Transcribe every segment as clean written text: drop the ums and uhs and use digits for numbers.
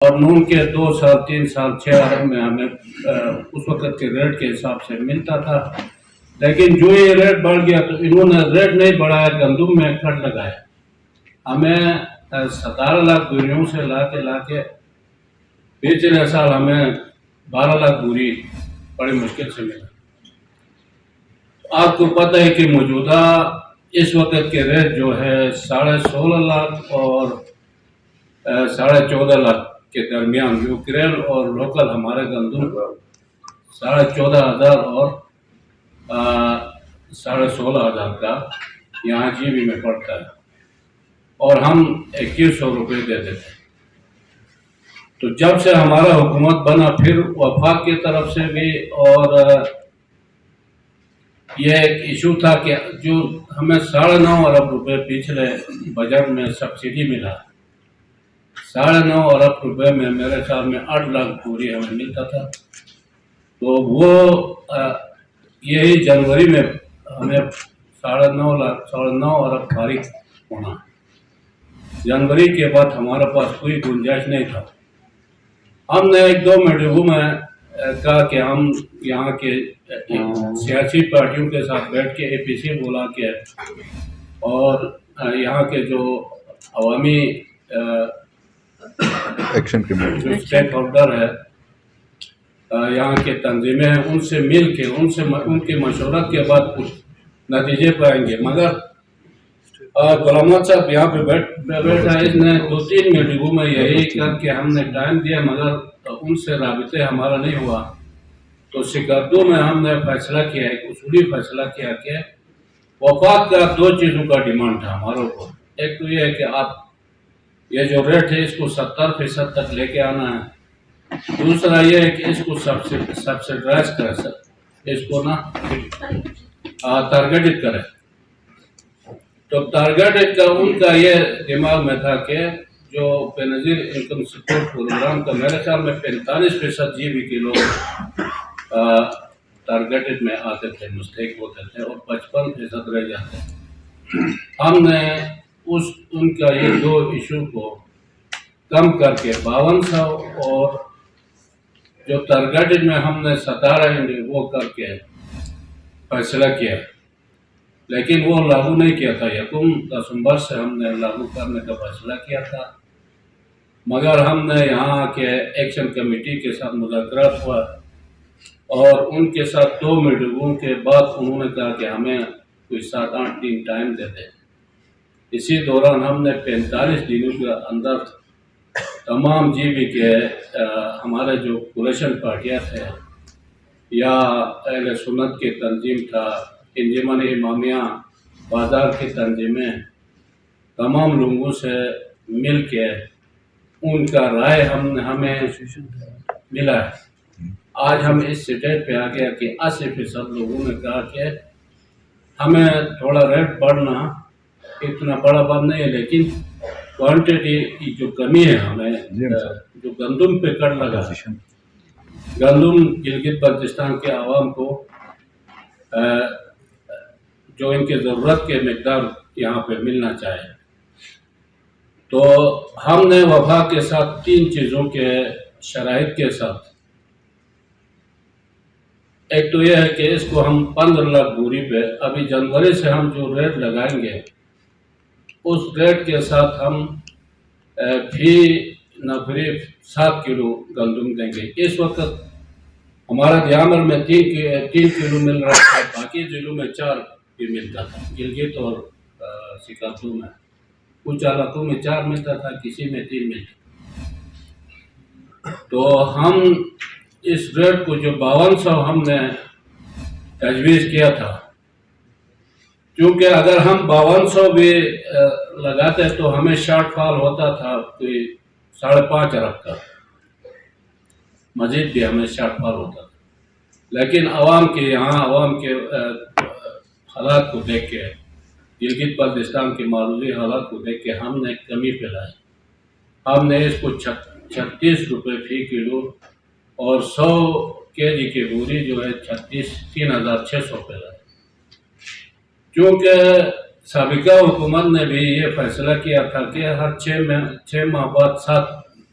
اور نون کے 2 سال 3 سال 6 ارب میں ہمیں اس وقت کے ریٹ کے حساب سے ملتا تھا، لیکن جو یہ ریٹ بڑھ گیا تو انہوں نے ریٹ نہیں بڑھایا، گندم میں کٹ لگایا، ہمیں 17 لاکھ بوریوں سے لا کے پچھلے سال ہمیں 12 لاکھ بوری بڑی مشکل سے ملا۔ آپ کو پتہ ہے کہ موجودہ اس وقت کے ریٹ جو ہے 16.5 لاکھ اور 14.5 لاکھ کے درمیان، جو کریل اور لوکل ہمارے گندم 14,500 اور 16,500 کا یہاں جی بی میں پڑتا ہے، اور ہم 2100 روپے دیتے تھے۔ تو جب سے ہمارا حکومت بنا، پھر وفاق کی طرف سے بھی، اور یہ ایک ایشو تھا کہ جو ہمیں 9.5 ارب روپے پچھلے بجٹ میں سبسڈی ملا، 9.5 ارب روپے میں میرے خیال میں 8 لاکھ بوری ہمیں ملتا تھا، تو وہ یہی جنوری میں ہمیں 9.5 ارب فارغ ہونا۔ جنوری کے بعد ہمارے پاس کوئی گنجائش نہیں تھا۔ ہم نے 1-2 میٹنگوں میں کہا کہ ہم یہاں کے سیاسی پارٹیوں کے ساتھ بیٹھ کے APC بلا کے، اور یہاں کے جو عوامی ایکشن کمیٹی جو اسٹیک ہولڈر ہے، یہاں کے تنظیمیں ہیں، ان سے مل کے ان کے مشورت کے بعد کچھ نتیجے پائیں گے، مگر غلام محمد صاحب یہاں پہ بیٹھا، اس نے 2-3 میٹنگوں میں یہی کر کے ہم نے ٹائم دیا، مگر ان سے رابطے ہمارا نہیں ہوا۔ تو سکردو میں ہم نے فیصلہ کیا، ایک اصولی فیصلہ کیا کہ وفاق کا 2 چیزوں کا ڈیمانڈ تھا ہمارے اوپر۔ ایک تو یہ ہے کہ آپ یہ جو ریٹ ہے اس کو 70% تک لے کے آنا ہے، دوسرا یہ ہے کہ اس کو سبسڈائز کرے، اس کو نا ٹارگیٹڈ کرے۔ تو ٹارگیٹڈ کا ان کا یہ دماغ میں تھا کہ جو بے نظیر انکم سپورٹ پروگرام کا میرے خیال میں 45% جی بی کے لوگ ٹارگیٹڈ میں آتے تھے، مستحق ہوتے تھے، اور 55% رہ جاتے ہیں۔ ہم نے ان کا یہ 2 ایشو کو کم کر کے 5200 اور جو ٹارگیٹڈ میں ہم نے 17 وہ کر کے فیصلہ کیا، لیکن وہ لاگو نہیں کیا تھا۔ 1 دسمبر سے ہم نے لاگو کرنے کا فیصلہ کیا تھا، مگر ہم نے یہاں کے ایکشن کمیٹی کے ساتھ مذاکرات ہوا، اور ان کے ساتھ 2 میٹنگوں کے بعد انہوں نے کہا کہ ہمیں کوئی 7-8 دن ٹائم دیتے۔ اسی دوران ہم نے 45 دنوں کے اندر تمام جی بی کے ہمارے جو کولیشن پارٹیاں تھے یا اہل سنت کی تنظیم تھا، انجمن امامیہ، بازار کی تنظیمیں، تمام لوگوں سے مل کے ان کا رائے ہمیں ملا ہے۔ آج ہم اس سٹیج پہ آ گیا کہ 80% لوگوں نے کہا کہ ہمیں تھوڑا ریٹ بڑھنا اتنا بڑا بات نہیں ہے، لیکن کوانٹٹی کی جو کمی ہے، ہمیں جو گندم پہ کٹ لگا، گندم گلگت بلتستان کے عوام کو جو ان کی ضرورت کے مقدار یہاں پہ ملنا چاہے، تو ہم نے وفاق کے ساتھ 3 چیزوں کے شرائط کے ساتھ، ایک تو یہ ہے کہ اس کو ہم 15 لاکھ بوری پہ ابھی جنوری سے ہم جو ریٹ لگائیں گے، اس ریٹ کے ساتھ ہم فی نفری 7 کلو گندم دیں گے۔ اس وقت ہمارا دیامر میں 3 کلو مل رہا تھا، باقی ضلعوں میں 4 بھی ملتا تھا، گلگت اور سکردو میں کچھ علاقوں میں 4 ملتا تھا، کسی میں 3 ملتا تھا۔ تو ہم اس ریٹ کو جو 5200 ہم نے تجویز کیا تھا، کیونکہ اگر ہم 5200 بھی لگاتے تو ہمیں شارٹ فال ہوتا تھا کوئی 5.5 ارب کا، مزید بھی ہمیں شارٹ فال ہوتا تھا، لیکن عوام کے حالات کو دیکھ کے، گلگت بلتستان کے معروضی حالات کو دیکھ کے ہم نے کمی پہ لائی۔ ہم نے اس کو 36 روپے فی کلو اور 100 kg کی بوری جو ہے 3,600 پہ لائی، کیونکہ سابقہ حکومت نے بھی یہ فیصلہ کیا تھا کہ ہر 6 ماہ بعد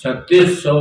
3600